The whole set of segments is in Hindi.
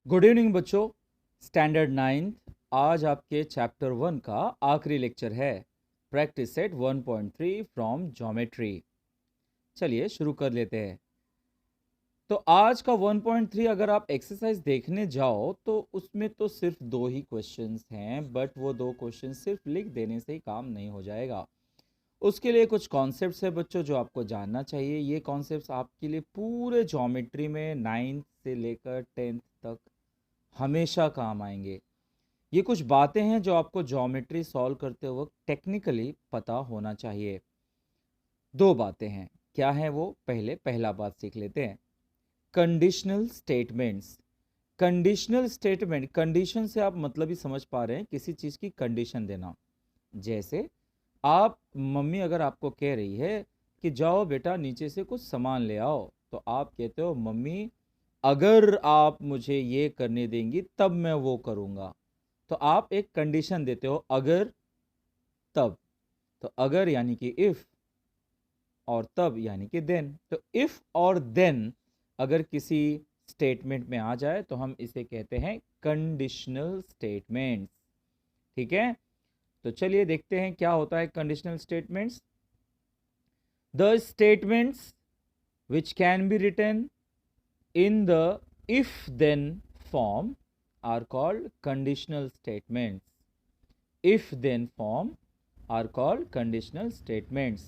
गुड इवनिंग बच्चों। स्टैंडर्ड 9th आज आपके चैप्टर 1 का आखिरी लेक्चर है। Practice set 1.3 from geometry. चलिए शुरू कर लेते हैं। तो आज का 1.3 अगर आप एक्सरसाइज देखने जाओ तो उसमें तो सिर्फ 2 ही क्वेश्चंस हैं, बट वो 2 क्वेश्चन सिर्फ लिख देने से ही काम नहीं हो जाएगा। उसके लिए कुछ कॉन्सेप्ट्स है बच्चों जो आपको जानना चाहिए। ये कॉन्सेप्ट्स आपके लिए पूरे ज्योमेट्री में 9th से लेकर 10th तक हमेशा काम आएंगे। ये कुछ बातें हैं जो आपको ज्योमेट्री सॉल्व करते वक्त टेक्निकली पता होना चाहिए। 2 बातें हैं, क्या है वो? पहला बात सीख लेते हैं, conditional statements. Conditional statement, condition से आप मतलब ही समझ पा रहे हैं, किसी चीज़ की कंडीशन देना। जैसे आप मम्मी अगर आपको कह रही है कि जाओ बेटा नीचे से कुछ सामान ले आओ, तो आप कहते हो मम्मी अगर आप मुझे ये करने देंगी तब मैं वो करूँगा। तो आप एक कंडीशन देते हो, अगर तब। तो अगर यानी कि इफ, और तब यानी कि देन। तो इफ और देन अगर किसी स्टेटमेंट में आ जाए तो हम इसे कहते हैं कंडीशनल स्टेटमेंट्स। ठीक है, तो चलिए देखते हैं क्या होता है conditional statements. The statements which can be written in the if then form are called conditional statements. If then form are called conditional statements.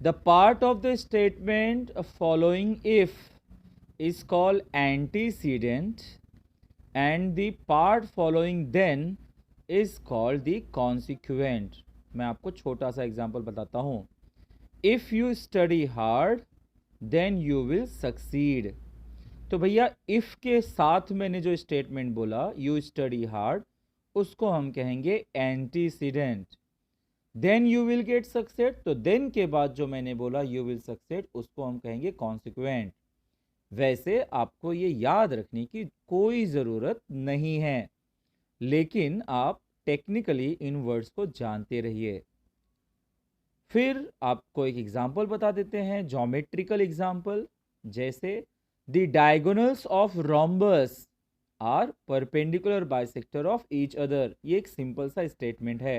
The part of the statement following if is called antecedent and the part following then is called the consequent. मैं आपको छोटा सा एग्जांपल बताता हूँ। If you study hard then you will succeed. तो भैया इफ के साथ मैंने जो स्टेटमेंट बोला यू स्टडी हार्ड, उसको हम कहेंगे antecedent. Then you will get success, तो देन के बाद जो मैंने बोला यू विल सक्सेस, उसको हम कहेंगे कॉन्सिक्वेंट। वैसे आपको ये याद रखने की कोई ज़रूरत नहीं है, लेकिन आप टेक्निकली इन वर्ड्स को जानते रहिए। फिर आपको एक एग्जाम्पल बता देते हैं, ज्योमेट्रिकल एग्जाम्पल। जैसे The diagonals of rhombus are perpendicular bisector of each other। ये एक सिंपल सा स्टेटमेंट है।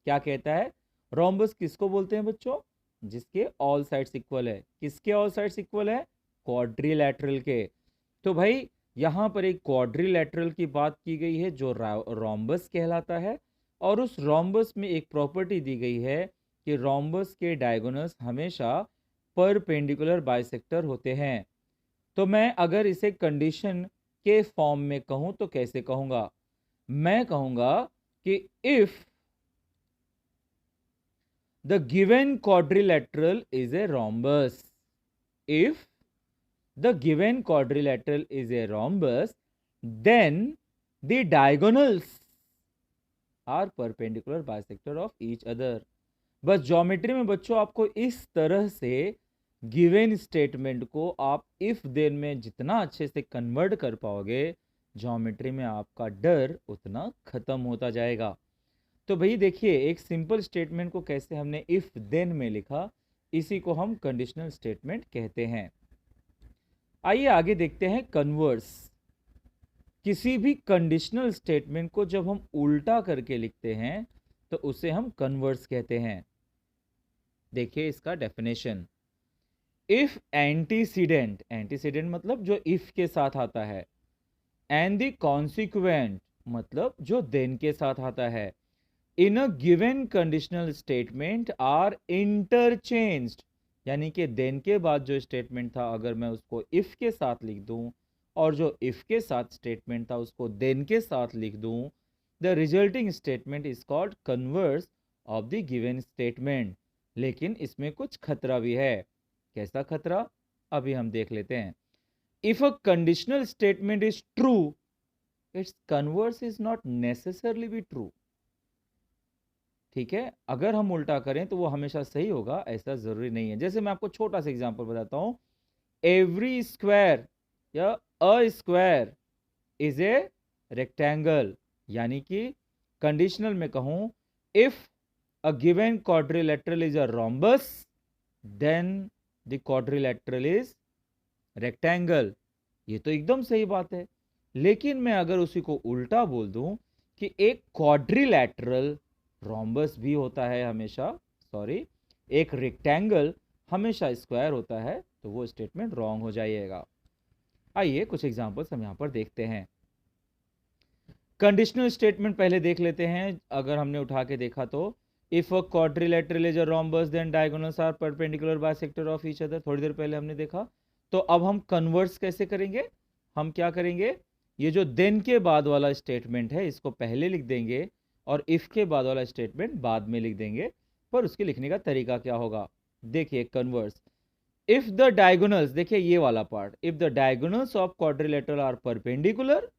क्या कहता है? रोम्बस किसको बोलते हैं बच्चों? जिसके ऑल साइड्स इक्वल है। किसके ऑल साइड्स इक्वल है? क्वाड्रिलैटरल के। तो भाई यहाँ पर एक क्वाड्रिलैटरल की बात की गई है जो रोम्बस कहलाता है, और उस रोम्बस में एक प्रॉपर्टी दी गई है कि रोम्बस के डायगोनल्स हमेशा परपेंडिकुलर बाइसेक्टर होते हैं। तो मैं अगर इसे कंडीशन के फॉर्म में कहूं तो कैसे कहूंगा? मैं कहूंगा कि if the given quadrilateral is a rhombus, if the given quadrilateral is a rhombus, then the diagonals are perpendicular bisector of each other. बस ज्योमेट्री में बच्चों आपको इस तरह से गिवन स्टेटमेंट को आप इफ देन में जितना अच्छे से कन्वर्ट कर पाओगे, ज्योमेट्री में आपका डर उतना खत्म होता जाएगा। तो भाई देखिए, एक सिंपल स्टेटमेंट को कैसे हमने इफ देन में लिखा, इसी को हम कंडीशनल स्टेटमेंट कहते हैं। आइए आगे देखते हैं कन्वर्स। किसी भी कंडीशनल स्टेटमेंट को जब हम उल्टा करके लिखते हैं तो उसे हम कन्वर्स कहते हैं। देखिए इसका डेफिनेशन। इफ एंटीसीडेंट, एंटीसीडेंट मतलब जो इफ के साथ आता है, एंड द कॉन्सिक्वेंट मतलब जो देन के साथ आता है, in a given conditional statement are interchanged, यानी कि देन के बाद जो स्टेटमेंट था अगर मैं उसको इफ के साथ लिख दूं, और जो इफ के साथ स्टेटमेंट था उसको देन के साथ लिख दूं, the resulting statement is called converse of the given statement. लेकिन इसमें कुछ खतरा भी है। कैसा खतरा? अभी हम देख लेते हैं। If a conditional statement is true, it's converse is not necessarily be true. ठीक है, अगर हम उल्टा करें तो वो हमेशा सही होगा ऐसा जरूरी नहीं है। जैसे मैं आपको छोटा सा एग्जांपल बताता हूं। एवरी स्क्वायर या a square is a rectangle, यानी कि कंडीशनल में कहूं, if a given quadrilateral is a rhombus, then the quadrilateral is rectangle. ये तो एकदम सही बात है। लेकिन मैं अगर उसी को उल्टा बोल दूं कि एक क्वाड्रिलैटरल रोम्बस भी होता है हमेशा, सॉरी, एक रेक्टेंगल हमेशा स्क्वायर होता है, तो वो स्टेटमेंट रॉन्ग हो जाएगा। आइए कुछ एग्जांपल्स हम यहाँ पर देखते हैं। कंडीशनल स्टेटमेंट पहले देख लेते हैं। अगर हमने उठा के देखा तो if a quadrilateral is a rhombus then diagonals are perpendicular bisector of each other, थोड़ी देर पहले हमने देखा। तो अब हम कन्वर्स कैसे करेंगे? हम क्या करेंगे, ये जो देन के बाद वाला स्टेटमेंट है इसको पहले लिख देंगे और इफ के बाद वाला स्टेटमेंट बाद में लिख देंगे। पर उसके लिखने का तरीका क्या होगा, देखिए कन्वर्स। इफ द डायगोनल्स, देखिए ये वाला part, if the diagonals of quadrilateral are perpendicular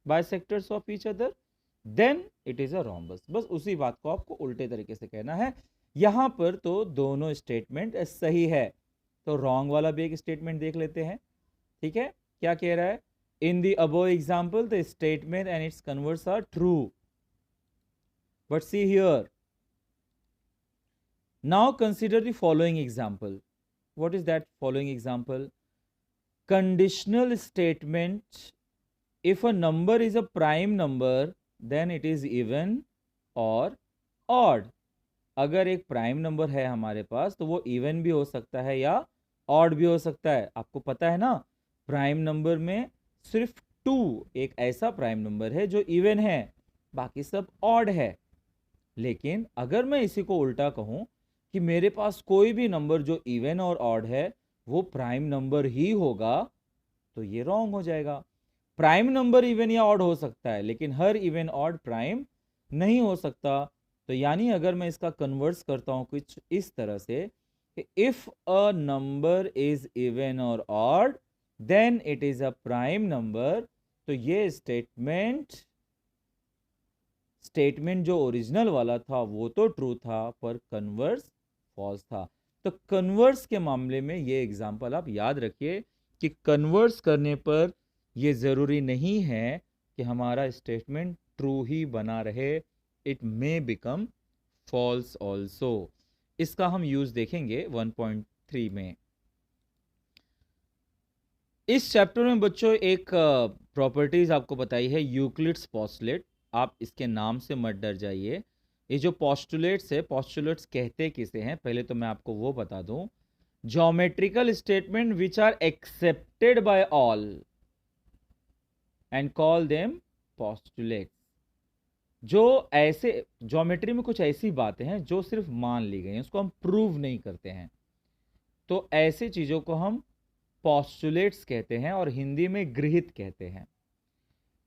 bisectors of each other then it is a rhombus. बस उसी बात को आपको उल्टे तरीके से कहना है। यहां पर तो दोनों स्टेटमेंट सही है, तो रॉन्ग वाला भी एक स्टेटमेंट देख लेते हैं। ठीक है, क्या कह रहा है? In the above example the statement and its converse are true, but see here, now consider the following example. What is that following example? Conditional statement, if a number is a prime number then it is even or odd। अगर एक प्राइम नंबर है हमारे पास तो वो इवन भी हो सकता है या ऑड भी हो सकता है। आपको पता है ना, प्राइम नंबर में सिर्फ 2 एक ऐसा प्राइम नंबर है जो इवन है, बाकी सब ऑड है। लेकिन अगर मैं इसी को उल्टा कहूं कि मेरे पास कोई भी नंबर जो इवन और ऑड है वो प्राइम नंबर ही होगा, तो ये रॉन्ग हो जाएगा। प्राइम नंबर इवन या ऑड हो सकता है लेकिन हर इवन ऑड प्राइम नहीं हो सकता। तो यानी अगर मैं इसका कन्वर्स करता हूं कुछ इस तरह से, if a number is even or odd then it is a prime number, तो ये स्टेटमेंट जो ओरिजिनल वाला था वो तो ट्रू था पर कन्वर्स फॉल्स था। तो कन्वर्स के मामले में ये एग्जांपल आप याद रखिए कि कन्वर्स करने पर ये ज़रूरी नहीं है कि हमारा स्टेटमेंट ट्रू ही बना रहे, it may become false also. इसका हम यूज देखेंगे 1.3 में। इस चैप्टर में बच्चों एक प्रॉपर्टीज आपको बताई है, यूक्लिड्स पोस्टुलेट। आप इसके नाम से मत डर जाइए। ये जो पोस्टुलेट्स है, पोस्टुलेट्स कहते किसे हैं पहले तो मैं आपको वो बता दूं। Geometrical statement which are accepted by all and call them postulates. जो ऐसे ज्योमेट्री में कुछ ऐसी बातें हैं जो सिर्फ मान ली गई हैं, उसको हम प्रूव नहीं करते हैं, तो ऐसी चीजों को हम पोस्टुलेट्स कहते हैं और हिंदी में गृहित कहते हैं।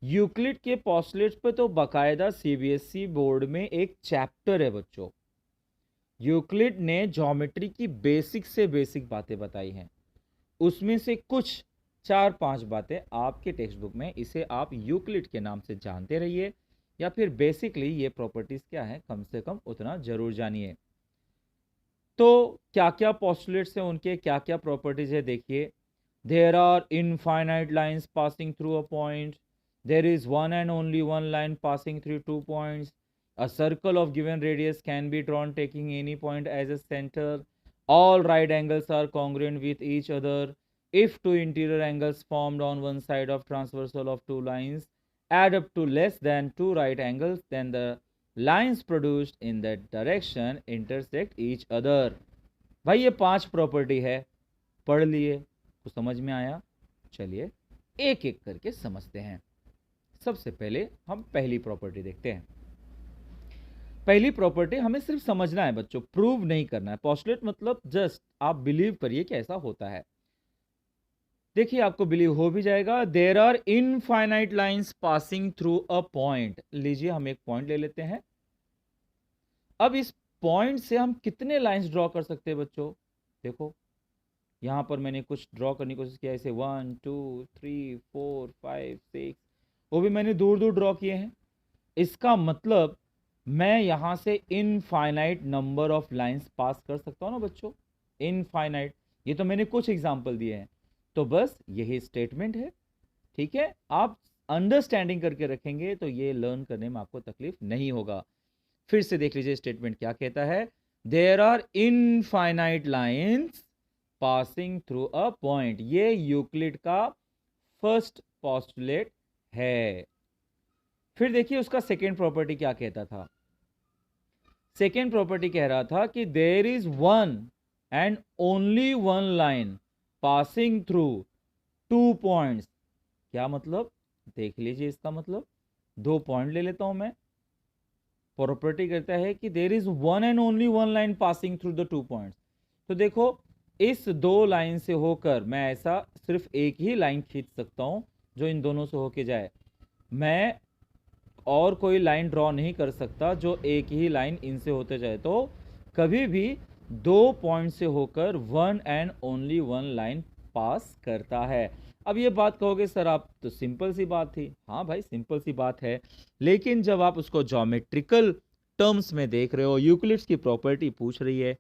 यूक्लिड के पोस्टुलेट्स पे तो बाकायदा सीबीएसई बोर्ड में एक चैप्टर है बच्चों। यूक्लिड ने ज्योमेट्री की बेसिक से बेसिक बातें बताई हैं, उसमें से कुछ 4-5 बातें आपके टेक्स्ट बुक में, इसे आप यूक्लिड के नाम से जानते रहिए, या फिर बेसिकली ये प्रॉपर्टीज क्या है कम से कम उतना जरूर जानिए। तो क्या क्या पोस्टुलेट्स हैं, उनके क्या क्या प्रॉपर्टीज है देखिए। There are infinite lines passing through a point, there is one and only one line passing through 2 points, a circle of given radius can be drawn taking any point as a centre, all right angles are congruent with each other if two interior angles formed on one side of transversal of two lines add up to less than two right angles, then the lines produced in that direction intersect each other। भाई ये 5 प्रॉपर्टी है, पढ़ लिए तो समझ में आया। चलिए एक एक करके समझते हैं। सबसे पहले हम पहली प्रॉपर्टी देखते हैं। पहली प्रॉपर्टी हमें सिर्फ समझना है बच्चों, प्रूव नहीं करना है। पोस्टुलेट मतलब जस्ट आप बिलीव करिए कि ऐसा होता है। देखिए आपको बिलीव हो भी जाएगा। There are infinite lines passing through a point. लीजिए हम एक पॉइंट ले लेते हैं। अब इस पॉइंट से हम कितने लाइंस ड्रॉ कर सकते हैं बच्चों? देखो यहां पर मैंने कुछ ड्रॉ करने की कोशिश किया, ऐसे 1 2 3 4 5 6, वो भी मैंने दूर दूर ड्रॉ किए हैं। इसका मतलब मैं यहां से infinite number of lines pass कर सकता हूं ना बच्चों, इनफाइनाइट। ये तो मैंने कुछ एग्जांपल दिए हैं, तो बस यही स्टेटमेंट है। ठीक है, आप अंडरस्टैंडिंग करके रखेंगे तो ये लर्न करने में आपको तकलीफ नहीं होगा। फिर से देख लीजिए स्टेटमेंट क्या कहता है। There are infinite lines passing through a point. ये यूक्लिड का फर्स्ट पोस्टुलेट है। फिर देखिए उसका सेकेंड प्रॉपर्टी क्या कहता था। सेकेंड प्रॉपर्टी कह रहा था कि there is one and only one line passing through 2 points. क्या मतलब, देख लीजिए इसका मतलब। 2 पॉइंट ले लेता हूं मैं। प्रॉपर्टी कहता है कि there is one and only one line passing through the 2 points. तो देखो इस 2 लाइन से होकर मैं ऐसा सिर्फ एक ही लाइन खींच सकता हूं जो इन दोनों से होके जाए। मैं और कोई लाइन ड्रॉ नहीं कर सकता जो एक ही लाइन इनसे होते जाए। तो कभी भी 2 पॉइंट से होकर one and only one line pass करता है। अब ये बात कहोगे सर आप तो सिंपल सी बात थी। हाँ भाई सिंपल सी बात है, लेकिन जब आप उसको ज्योमेट्रिकल टर्म्स में देख रहे हो, यूक्लिड्स की प्रॉपर्टी पूछ रही है,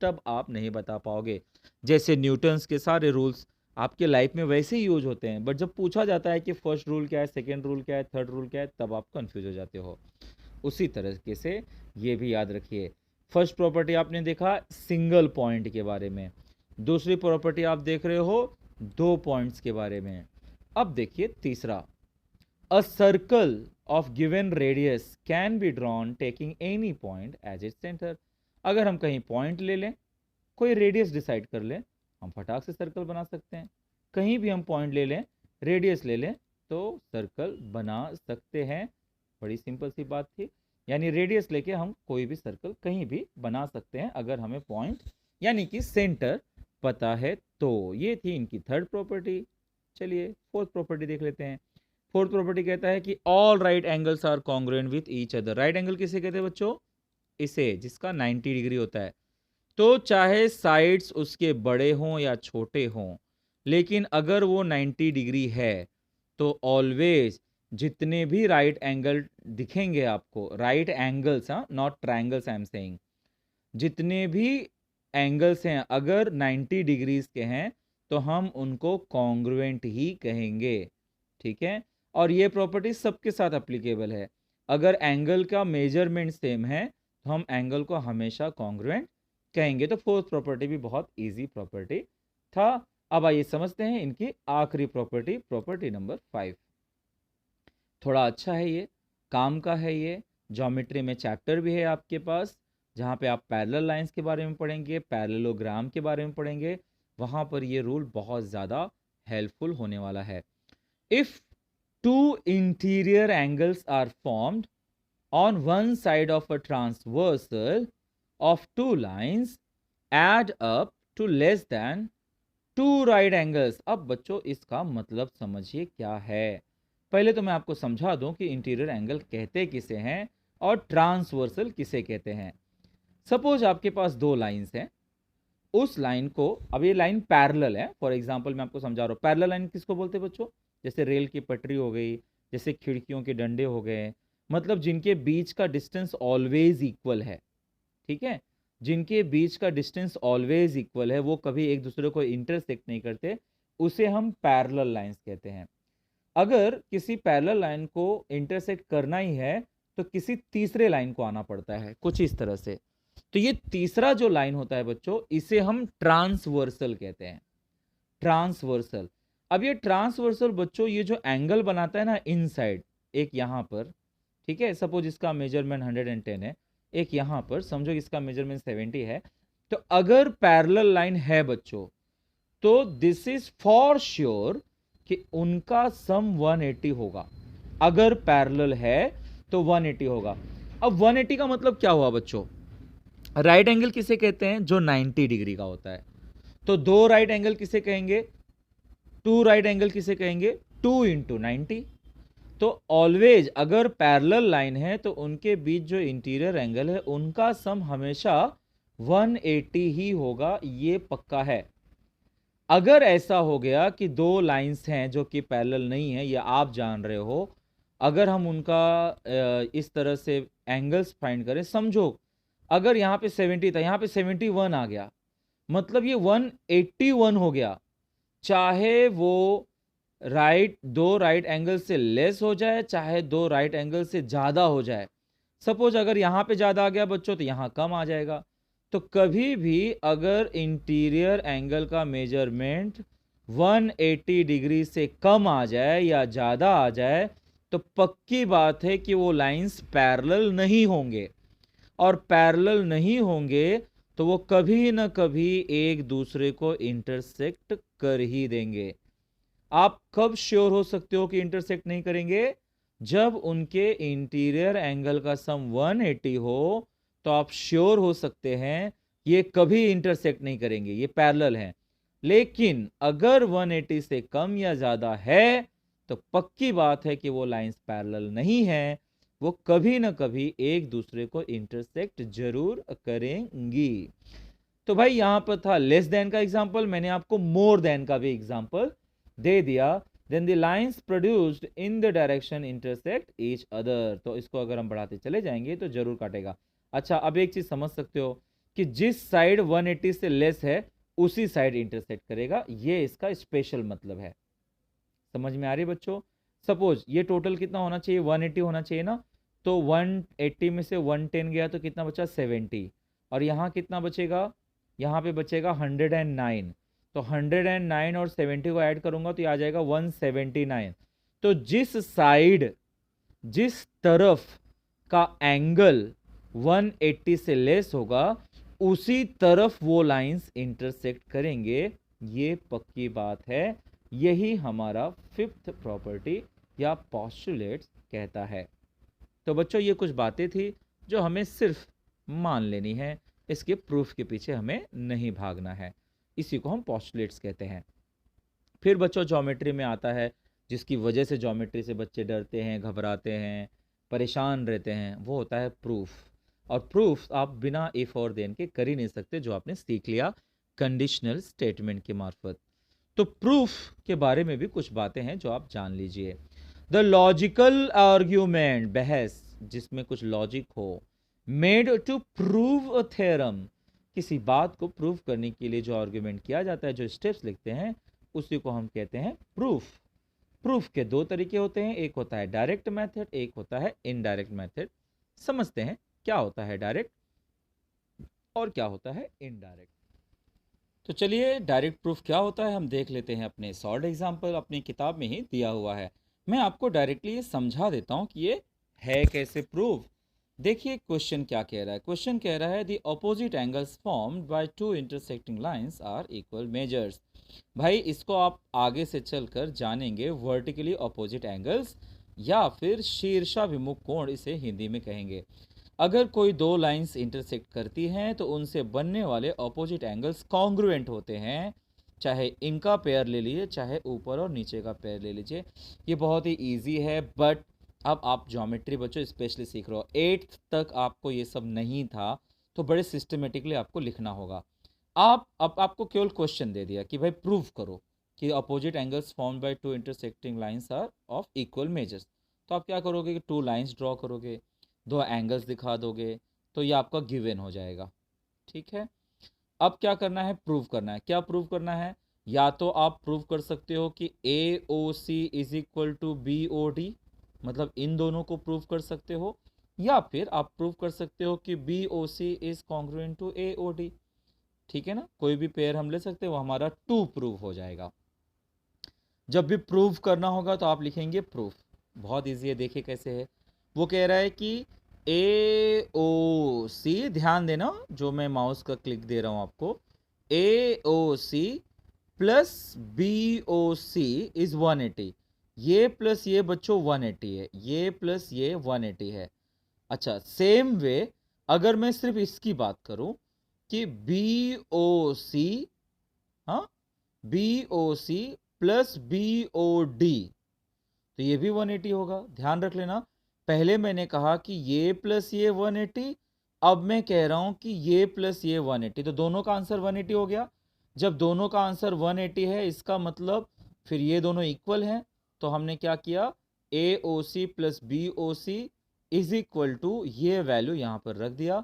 तब आप नहीं बता पाओगे। जैसे न्यूटन्स के सारे रूल्स आपके लाइफ में वैसे ही यूज होते हैं, बट जब पूछा जाता है कि फर्स्ट रूल क्या है, सेकेंड रूल क्या है, थर्ड रूल क्या है, तब आप कंफ्यूज हो जाते हो। उसी तरीके से ये भी याद रखिए। फर्स्ट प्रॉपर्टी आपने देखा सिंगल पॉइंट के बारे में, दूसरी प्रॉपर्टी आप देख रहे हो 2 पॉइंट्स के बारे में। अब देखिए तीसरा, a circle of given radius can be drawn taking any point as its centre. अगर हम कहीं पॉइंट ले लें, कोई रेडियस डिसाइड कर लें, हम फटाक से सर्कल बना सकते हैं। कहीं भी हम पॉइंट ले लें, रेडियस ले लें, तो सर्कल बना सकते हैं। बड़ी सिंपल सी बात थी। यानी रेडियस लेके हम कोई भी सर्कल कहीं भी बना सकते हैं अगर हमें पॉइंट यानी कि सेंटर पता है तो। ये थी इनकी थर्ड प्रॉपर्टी। चलिए फोर्थ प्रॉपर्टी देख लेते हैं। फोर्थ प्रॉपर्टी कहता है कि all right angles are congruent with each other. Right angle किसे कहते हैं बच्चों? इसे, जिसका 90 डिग्री होता है। तो चाहे साइड्स उसके बड़े हों या छोटे हों, लेकिन अगर वो 90 डिग्री है तो ऑलवेज जितने भी राइट एंगल दिखेंगे आपको, राइट एंगल्स, हाँ, not triangles I am saying, जितने भी एंगल्स हैं अगर 90 डिग्रीज के हैं तो हम उनको कॉन्ग्रुएंट ही कहेंगे। ठीक है, और ये प्रॉपर्टी सबके साथ एप्लीकेबल है। अगर एंगल का मेजरमेंट सेम है तो हम एंगल को हमेशा कॉन्ग्रुएंट कहेंगे। तो फोर्थ प्रॉपर्टी भी बहुत इजी प्रॉपर्टी था। अब आइए समझते हैं इनकी आखिरी प्रॉपर्टी, प्रॉपर्टी नंबर 5। थोड़ा अच्छा है, ये काम का है। ये ज्योमेट्री में चैप्टर भी है आपके पास, जहाँ पे आप पैरेलल लाइंस के बारे में पढ़ेंगे, पैरेललोग्राम के बारे में पढ़ेंगे। वहाँ पर ये रूल बहुत ज़्यादा हेल्पफुल होने वाला है। If two interior angles are formed on one side of a transversal of two lines add up to less than two right angles। अब बच्चों इसका मतलब समझिए क्या है। पहले तो मैं आपको समझा दूं कि इंटीरियर एंगल कहते किसे हैं और ट्रांसवर्सल किसे कहते हैं। सपोज आपके पास 2 लाइंस हैं, उस लाइन को, अब ये लाइन पैरेलल है, फॉर एग्जांपल मैं आपको समझा रहा हूँ। पैरेलल लाइन किसको बोलते हैं बच्चों? जैसे रेल की पटरी हो गई, जैसे खिड़कियों के डंडे हो गए, मतलब जिनके बीच का डिस्टेंस ऑलवेज इक्वल है। ठीक है, जिनके बीच का डिस्टेंस ऑलवेज इक्वल है, वो कभी एक दूसरे को इंटरसेक्ट नहीं करते, उसे हम पैरेलल लाइंस कहते हैं। अगर किसी पैरेलल लाइन को इंटरसेक्ट करना ही है तो किसी तीसरे लाइन को आना पड़ता है, कुछ इस तरह से। तो ये तीसरा जो लाइन होता है बच्चों, इसे हम ट्रांसवर्सल कहते हैं। ट्रांसवर्सल। अब ये ट्रांसवर्सल बच्चों, ये जो एंगल बनाता है ना इनसाइड, एक यहां पर, ठीक है, सपोज इसका मेजरमेंट 110 है, एक यहां पर समझो इसका मेजरमेंट 70 है। तो अगर पैरेलल लाइन है बच्चों, तो दिस इज फॉर श्योर कि उनका सम 180 होगा। अगर पैरेलल है तो 180 होगा। अब 180 का मतलब क्या हुआ बच्चों? राइट एंगल किसे कहते हैं? जो 90 डिग्री का होता है। तो 2 राइट एंगल किसे कहेंगे? 2 राइट एंगल किसे कहेंगे? 2 इंटू 90। तो ऑलवेज अगर पैरेलल लाइन है तो उनके बीच जो इंटीरियर एंगल है उनका सम हमेशा 180 ही होगा, ये पक्का है। अगर ऐसा हो गया कि 2 लाइंस हैं जो कि पैरेलल नहीं है, या आप जान रहे हो, अगर हम उनका इस तरह से एंगल्स फाइंड करें, समझो अगर यहाँ पे 70 था, यहाँ पे 71 आ गया, मतलब ये 181 हो गया। चाहे वो दो राइट एंगल से लेस हो जाए, चाहे 2 राइट एंगल से ज्यादा हो जाए। सपोज अगर यहाँ पे ज्यादा आ गया बच्चों तो यहाँ कम आ जाएगा। तो कभी भी अगर इंटीरियर एंगल का मेजरमेंट 180 डिग्री से कम आ जाए या ज़्यादा आ जाए तो पक्की बात है कि वो लाइंस पैरेलल नहीं होंगे, और पैरेलल नहीं होंगे तो वो कभी ना कभी एक दूसरे को इंटरसेक्ट कर ही देंगे। आप कब श्योर हो सकते हो कि इंटरसेक्ट नहीं करेंगे? जब उनके इंटीरियर एंगल का सम 180 हो तो आप श्योर हो सकते हैं ये कभी इंटरसेक्ट नहीं करेंगे, ये पैरेलल हैं। लेकिन अगर 180 से कम या ज्यादा है तो पक्की बात है कि वो लाइंस पैरेलल नहीं है, वो कभी ना कभी एक दूसरे को इंटरसेक्ट जरूर करेंगी। तो भाई यहां पर था लेस देन का एग्जांपल, मैंने आपको मोर देन का भी एग्जांपल दे दिया। Then the lines produced in the direction intersect each other, तो इसको अगर हम बढ़ाते चले जाएंगे तो जरूर काटेगा। अच्छा, अब एक चीज समझ सकते हो कि जिस साइड 180 से लेस है उसी साइड इंटरसेक्ट करेगा, ये इसका स्पेशल मतलब है। समझ में आ रही बच्चों? सपोज ये टोटल कितना होना चाहिए, 180 होना चाहिए ना, तो 180 में से 110 गया तो कितना बचा, 70। और यहाँ कितना बचेगा, यहाँ पे बचेगा 109। तो 109 और 70 को ऐड करूंगा तो ये आ जाएगा 179। तो जिस तरफ का एंगल 180 से लेस होगा उसी तरफ वो लाइंस इंटरसेक्ट करेंगे, ये पक्की बात है। यही हमारा फिफ्थ प्रॉपर्टी या पोस्टुलेट्स कहता है। तो बच्चों ये कुछ बातें थी जो हमें सिर्फ मान लेनी है, इसके प्रूफ के पीछे हमें नहीं भागना है, इसी को हम पोस्टुलेट्स कहते हैं। फिर बच्चों ज्योमेट्री में आता है, जिसकी वजह से ज्योमेट्री से बच्चे डरते हैं, घबराते हैं, परेशान रहते हैं, वो होता है प्रूफ। और प्रूफ आप बिना इफ और देन के कर ही नहीं सकते, जो आपने सीख लिया कंडीशनल स्टेटमेंट के मार्फत। तो प्रूफ के बारे में भी कुछ बातें हैं जो आप जान लीजिए। द लॉजिकल आर्ग्यूमेंट, बहस जिसमें कुछ लॉजिक हो, made to prove a theorem, किसी बात को प्रूव करने के लिए जो आर्ग्यूमेंट किया जाता है, जो स्टेप्स लिखते हैं, उसी को हम कहते हैं प्रूफ। प्रूफ के दो तरीके होते हैं, एक होता है डायरेक्ट मेथड, एक होता है इनडायरेक्ट मेथड। समझते हैं क्या होता है डायरेक्ट और क्या होता है इनडायरेक्ट। तो चलिए डायरेक्ट प्रूफ क्या होता है हम देख लेते हैं, अपने सॉल्ड एग्जाम्पल अपनी किताब में ही दिया हुआ है। मैं आपको डायरेक्टली ये समझा देता हूँ कि ये है कैसे प्रूफ। देखिए क्वेश्चन क्या कह रहा है, क्वेश्चन कह रहा है the opposite angles formed by two intersecting lines are equal measures. भाई इसको आप आगे से चलकर जानेंगे वर्टिकली ऑपोजिट एंगल्स या फिर शीर्षाभिमुख कोण इसे हिंदी में कहेंगे। अगर कोई दो लाइंस इंटरसेक्ट करती हैं तो उनसे बनने वाले ऑपोजिट एंगल्स कॉन्ग्रुएंट होते हैं, चाहे इनका पेयर ले लीजिए चाहे ऊपर और नीचे का पेयर ले लीजिए। ये बहुत ही इजी है, बट अब आप ज्योमेट्री बच्चों स्पेशली सीख रहे हो, 8th तक आपको ये सब नहीं था, तो बड़े सिस्टमेटिकली आपको लिखना होगा। अब आपको केवल क्वेश्चन दे दिया कि भाई प्रूव करो कि opposite angles formed by two intersecting lines are of equal measures. तो आप क्या करोगे कि टू लाइंस ड्रॉ करोगे, दो एंगल्स दिखा दोगे, तो ये आपका गिवन हो जाएगा। ठीक है, अब क्या करना है, प्रूव करना है। क्या प्रूव करना है, या तो आप प्रूव कर सकते हो कि A O C is equal to B O D, मतलब इन दोनों को प्रूव कर सकते हो, या फिर आप प्रूव कर सकते हो कि B O C is congruent to A O D. ठीक है ना, कोई भी पेयर हम ले सकते हैं, वो हमारा टू प्रूव हो जाएगा। जब भी प्रूव करना होगा तो आप लिखेंगे प्रूफ। बहुत इजी है, देखिए कैसे है। वो कह रहा है कि ए ओ सी, ध्यान देना जो मैं माउस का क्लिक दे रहा हूं आपको, A O C plus B O C is 180। ये प्लस ये बच्चों 180 है, ये प्लस ये 180 है। अच्छा, सेम वे अगर मैं सिर्फ इसकी बात करूं कि बी ओ सी, हाँ, B O C plus B O D, तो ये भी 180 होगा। ध्यान रख लेना, पहले मैंने कहा कि ये प्लस ये 180, अब मैं कह रहा हूं कि ये प्लस ये 180, तो दोनों का आंसर 180 हो गया। जब दोनों का आंसर 180 है, इसका मतलब फिर ये दोनों इक्वल हैं, तो हमने क्या किया, A O C plus B O C is equal to, ये वैल्यू यहां पर रख दिया।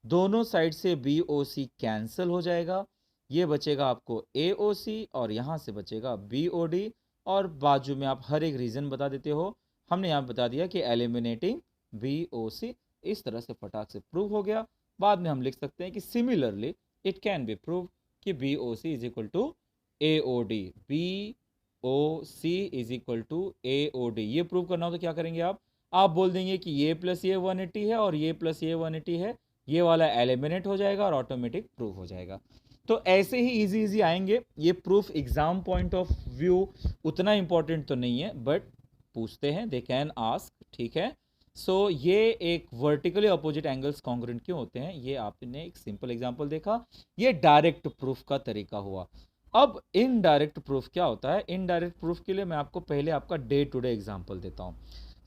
दोनों साइड से बी ओ सी कैंसिल हो जाएगा, ये बचेगा आपको ए ओ सी और यहां से बचेगा बी ओ डी, और बाजू में आप हर एक रीजन बता देते हो। हमने यहाँ बता दिया कि एलिमिनेटिंग बी ओ सी, इस तरह से फटाक से प्रूव हो गया। बाद में हम लिख सकते हैं कि similarly it can be prove कि B O C is equal to AOD, BOC is equal to AOD। ये प्रूव करना हो तो क्या करेंगे आप बोल देंगे कि ये प्लस ये 180 है और ये प्लस ये 180 है, ये वाला एलिमिनेट हो जाएगा और ऑटोमेटिक प्रूव हो जाएगा। तो ऐसे ही इजी इजी आएंगे ये proof. Exam point of view उतना इंपॉर्टेंट तो नहीं है, बट पूछते हैं, दे कैन आस्क, ठीक है। सो ये एक वर्टिकली अपोजिट एंगल्स कॉन्ग्रुएंट क्यों होते हैं, ये आपने एक सिंपल एग्जांपल देखा। ये डायरेक्ट प्रूफ का तरीका हुआ। अब इनडायरेक्ट प्रूफ क्या होता है? इनडायरेक्ट प्रूफ के लिए मैं आपको पहले आपका डे टू डे एग्जांपल देता हूँ।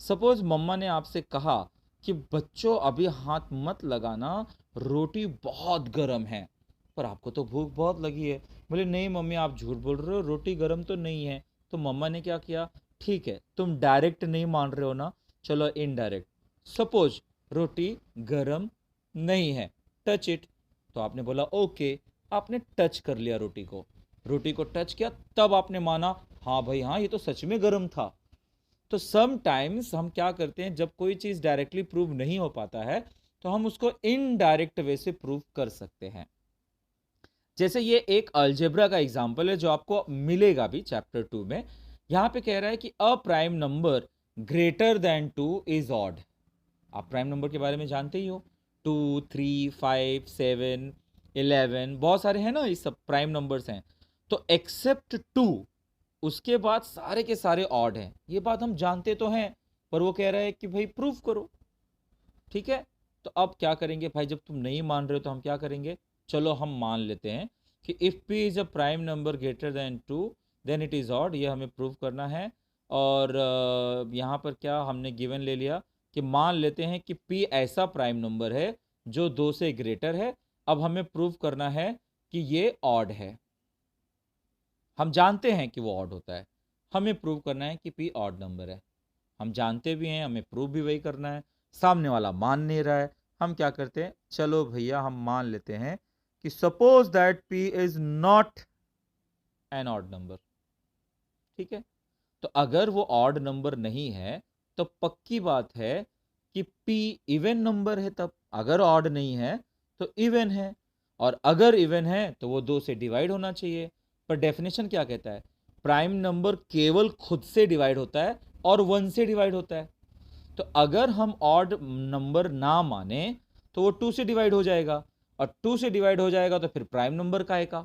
सपोज मम्मा ने आपसे कहा कि बच्चों अभी हाथ मत लगाना, रोटी बहुत गर्म है। पर आपको तो भूख बहुत लगी है। बोले नहीं मम्मी आप झूठ बोल रहे हो, रोटी गर्म तो नहीं है। तो मम्मा ने क्या किया, ठीक है तुम डायरेक्ट नहीं मान रहे हो ना, चलो इनडायरेक्ट। सपोज रोटी गर्म नहीं है, टच इट। तो आपने बोला ओके, आपने टच कर लिया रोटी को टच किया, तब आपने माना हाँ भाई हाँ ये तो सच में गर्म था। तो समटाइम्स हम क्या करते हैं, जब कोई चीज डायरेक्टली प्रूव नहीं हो पाता है तो हम उसको इनडायरेक्ट वे से प्रूव कर सकते हैं। जैसे ये एक अलजेब्रा का एग्जांपल है जो आपको मिलेगा भी चैप्टर 2 में। यहां पे कह रहा है कि अ prime number greater than 2 is odd. आप प्राइम नंबर के बारे में जानते ही हो, 2, 3, 5, 7, 11, बहुत सारे हैं ना, ये सब प्राइम नंबर्स हैं। तो एक्सेप्ट 2, उसके बाद सारे के सारे ऑड हैं। ये बात हम जानते तो हैं, पर वो कह रहा है कि भाई प्रूफ करो, ठीक है। तो अब क्या करेंगे भाई, जब तुम नहीं मान रहे हो तो हम क्या करेंगे, चलो हम मान लेते हैं कि if p is a prime number greater than 2 then it is odd. ये हमें प्रूव करना है। और यहाँ पर क्या हमने गिवन ले लिया कि मान लेते हैं कि p ऐसा प्राइम नंबर है जो 2 से ग्रेटर है। अब हमें प्रूव करना है कि ये ऑड है। हम जानते हैं कि वो ऑड होता है, हमें प्रूव करना है कि p ऑड नंबर है। हम जानते भी हैं, हमें प्रूव भी वही करना है। सामने वाला मान नहीं रहा है, हम क्या करते हैं, चलो भैया हम मान लेते हैं कि suppose that p is not an odd number, ठीक है। तो अगर वो ऑड नंबर नहीं है तो पक्की बात है कि p इवन नंबर है। तब अगर ऑड नहीं है तो इवन है, और अगर इवन है तो वो 2 से डिवाइड होना चाहिए। पर डेफिनेशन क्या कहता है, प्राइम नंबर केवल खुद से डिवाइड होता है और 1 से डिवाइड होता है। तो अगर हम ऑड नंबर ना माने तो वो 2 से डिवाइड हो जाएगा, और 2 से डिवाइड हो जाएगा तो फिर प्राइम नंबर का आएगा।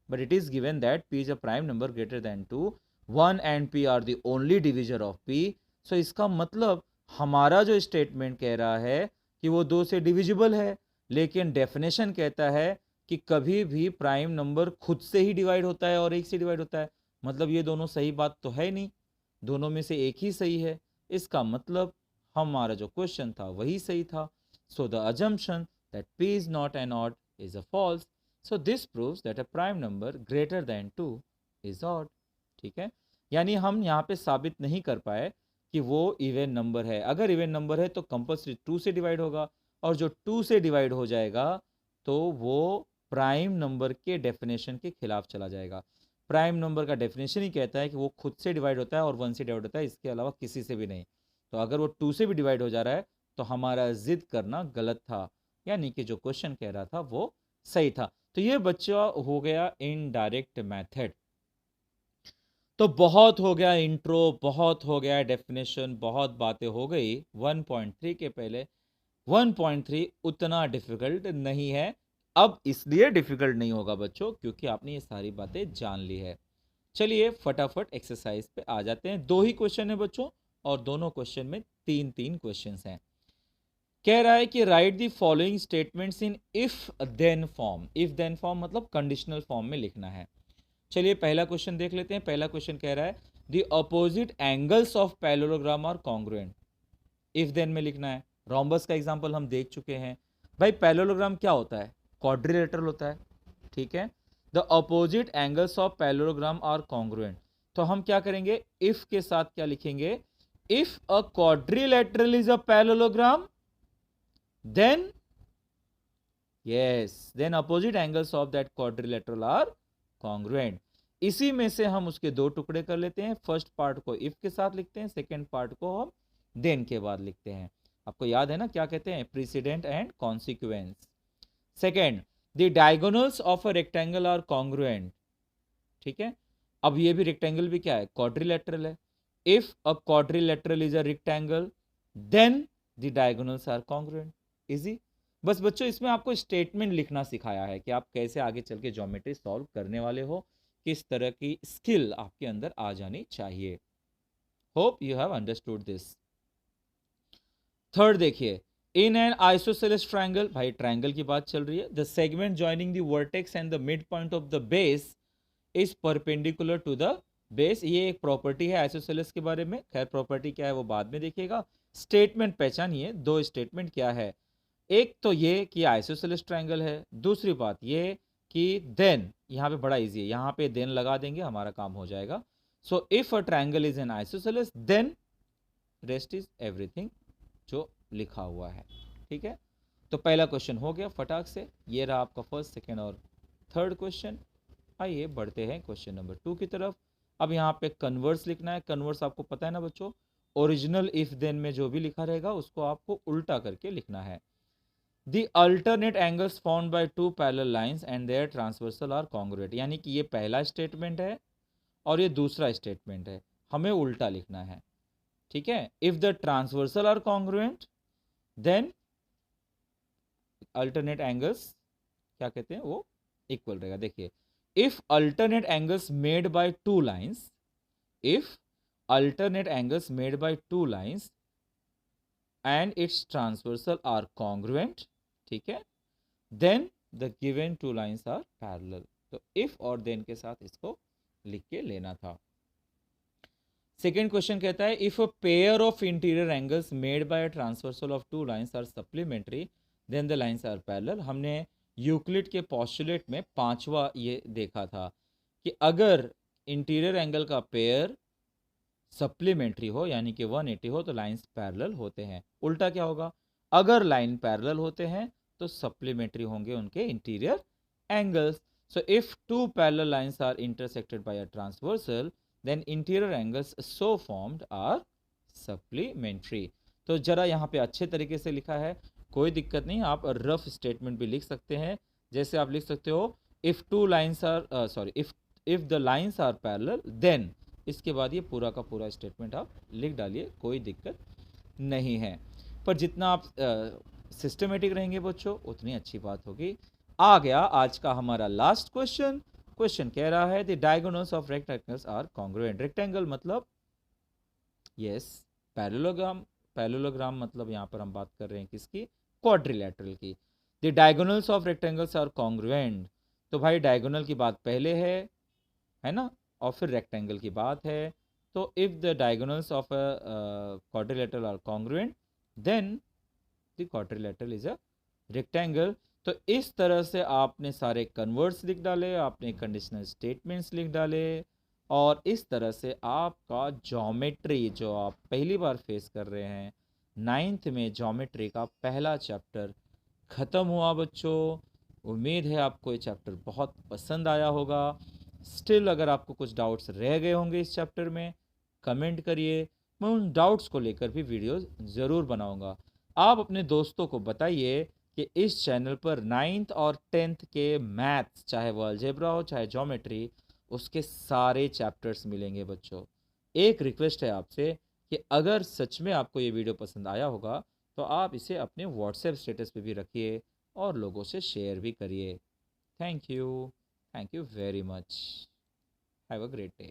But it is given that p is a prime number greater than 2, 1 and p are the only divisor of p। So इसका मतलब हमारा जो स्टेटमेंट कह रहा है कि वो 2 से डिविजिबल है, लेकिन डेफिनेशन कहता है कि कभी भी प्राइम नंबर खुद से ही डिवाइड होता है और 1 से डिवाइड होता है। मतलब ये दोनों सही बात तो है नहीं, दोनों में से एक ही सही है। इसका मतलब हमारा जो क्वेश्चन था वही सही था। So the assumption that p is not an odd is a false. So this proves that a prime number greater than 2 is odd. ठीक है, यानी हम यहाँ पे साबित नहीं कर पाए कि वो इवन नंबर है। अगर इवन नंबर है तो कंपल्सरी 2 से डिवाइड होगा, और जो 2 से डिवाइड हो जाएगा तो वो प्राइम नंबर के डेफिनेशन के खिलाफ चला जाएगा। प्राइम नंबर का डेफिनेशन ही कहता है कि वो खुद से डिवाइड होता है और 1 से डिवाइड होता है, इसके अलावा किसी से भी नहीं। तो अगर वो 2 से भी डिवाइड हो जा रहा है तो हमारा जिद करना गलत था, यानी कि जो क्वेश्चन कह रहा था वो सही था। तो ये बच्चा हो गया इनडायरेक्ट मेथड। तो बहुत हो गया इंट्रो, बहुत हो गया डेफिनेशन, बहुत बातें हो गई 1.3 के पहले। 1.3 उतना डिफिकल्ट नहीं है। अब इसलिए डिफिकल्ट नहीं होगा बच्चों क्योंकि आपने ये सारी बातें जान ली है। चलिए फटाफट एक्सरसाइज पे आ जाते हैं। 2 ही क्वेश्चन है बच्चों, और दोनों क्वेश्चन में 3-3 क्वेश्चंस हैं। कह रहा है कि write the following statements in if then form. If then form मतलब कंडीशनल फॉर्म में लिखना है। चलिए पहला क्वेश्चन देख लेते हैं। पहला क्वेश्चन कह रहा है the opposite angles of parallelogram are congruent. If then में लिखना है। रोम्बस का एग्जांपल हम देख चुके हैं। भाई पैरेललोग्राम क्या होता है, क्वाड्रिलेटरल होता है, ठीक है। The opposite angles of parallelogram are congruent. तो हम क्या करेंगे, इफ के साथ क्या लिखेंगे, if a quadrilateral is a parallelogram then yes then opposite angles of that quadrilateral are congruent। इसी में से हम उसके 2 टुकड़े कर लेते हैं। फर्स्ट पार्ट को इफ के साथ लिखते हैं, सेकेंड पार्ट को हम देन के बाद लिखते हैं। आपको याद है ना क्या कहते हैं, precedent and consequence. Second, the diagonals of a rectangle are congruent. ठीक है। अब ये भी रेक्टेंगल भी क्या है, क्वाड्रिलेटरल है। If a quadrilateral is a rectangle then the diagonals are congruent. Easy. बस बच्चों इसमें आपको स्टेटमेंट लिखना सिखाया है कि आप कैसे आगे चल के ज्योमेट्री सॉल्व करने वाले हो, किस तरह की स्किल आपके अंदर आ जानी चाहिए। Hope you have understood this. Third देखिए, इन एन आइसोसेलेस ट्रायंगल, भाई ट्रायंगल की बात चल रही है, the segment joining the vertex and the mid point of the base is perpendicular to the base. ये एक प्रॉपर्टी है आइसोसेलेस के बारे में, खैर प्रॉपर्टी क्या है वो बाद में देखिएगा। स्टेटमेंट पहचानिए, दो स्टेटमेंट क्या है, एक तो ये कि आइसोसेलेस ट्रायंगल है, दूसरी बात ये कि देन, यहां पे बड़ा इजी है, यहां पे देन लगा देंगे हमारा काम हो जाएगा। So if a triangle is an isosceles then rest is everything जो लिखा हुआ है। ठीक है, तो पहला क्वेश्चन हो गया फटाक से, ये रहा आपका फर्स्ट, सेकेंड और थर्ड क्वेश्चन। आइए बढ़ते हैं क्वेश्चन नंबर 2 की तरफ। अब यहाँ पे कन्वर्स लिखना है। कन्वर्स आपको पता है ना बच्चों, ओरिजिनल इफ देन में जो भी लिखा रहेगा उसको आपको उल्टा करके लिखना है। The alternate angles found by two parallel lines and their transversal are congruent. यानी कि ये पहला स्टेटमेंट है और ये दूसरा स्टेटमेंट है, हमें उल्टा लिखना है। ठीक है, if the transversal are congruent then alternate angles क्या कहते हैं वो इक्वल रहेगा। देखिए, if alternate angles made by two lines, if alternate angles made by two lines and its transversal are congruent, ठीक है, then the given two lines are parallel। तो if और then के साथ इसको लिख के लेना था। सेकेंड क्वेश्चन कहता है, if a pair of interior angles made by transversal of two lines are supplementary then the lines are parallel. हमने यूक्लिड के पॉस्टुलेट में पांचवा ये देखा था कि अगर इंटीरियर एंगल का पेयर सप्लीमेंट्री हो यानी कि 180 हो तो लाइंस पैरेलल होते हैं। उल्टा क्या होगा, अगर लाइन पैरेलल होते हैं तो सप्लीमेंट्री होंगे उनके interior angles. So if two parallel lines are intersected by a transversal then interior angles so formed are supplementary. तो जरा यहाँ पे अच्छे तरीके से लिखा है, कोई दिक्कत नहीं, आप रफ स्टेटमेंट भी लिख सकते हैं। जैसे आप लिख सकते हो, if two lines are sorry if the lines are parallel then, इसके बाद ये पूरा का पूरा स्टेटमेंट आप लिख डालिए, कोई दिक्कत नहीं है। पर जितना आप सिस्टमेटिक रहेंगे बच्चों उतनी अच्छी बात होगी। आ गया आज का हमारा लास्ट क्वेश्चन। क्वेश्चन कह रहा है the diagonals of rectangles are congruent. Rectangle मतलब यस पैरेललोग्राम, पैरेललोग्राम मतलब यहाँ पर हम बात कर रहे हैं किसकी, क्वाड्रिलेटरल की। The diagonals of rectangles are congruent, तो भाई डायगोनल की बात पहले है ना, और फिर रेक्टेंगल की बात है। तो if the diagonals of a quadrilateral are congruent then the quadrilateral is a rectangle. तो इस तरह से आपने सारे कन्वर्ट्स लिख डाले, आपने कंडीशनल स्टेटमेंट्स लिख डाले, और इस तरह से आपका ज्योमेट्री जो आप पहली बार फेस कर रहे हैं, 9th में ज्योमेट्री का पहला चैप्टर ख़त्म हुआ बच्चों। उम्मीद है आपको ये चैप्टर बहुत पसंद आया होगा। स्टिल अगर आपको कुछ डाउट्स रह गए होंगे इस चैप्टर में, कमेंट करिए, मैं उन डाउट्स को लेकर भी वीडियो ज़रूर बनाऊंगा। आप अपने दोस्तों को बताइए कि इस चैनल पर 9th और 10th के मैथ्स, चाहे वो अलजेब्रा हो चाहे ज्योमेट्री, उसके सारे चैप्टर्स मिलेंगे बच्चों। एक रिक्वेस्ट है आपसे कि अगर सच में आपको ये वीडियो पसंद आया होगा तो आप इसे अपने व्हाट्सएप स्टेटस पे भी रखिए और लोगों से शेयर भी करिए। Thank you very much, have a great day.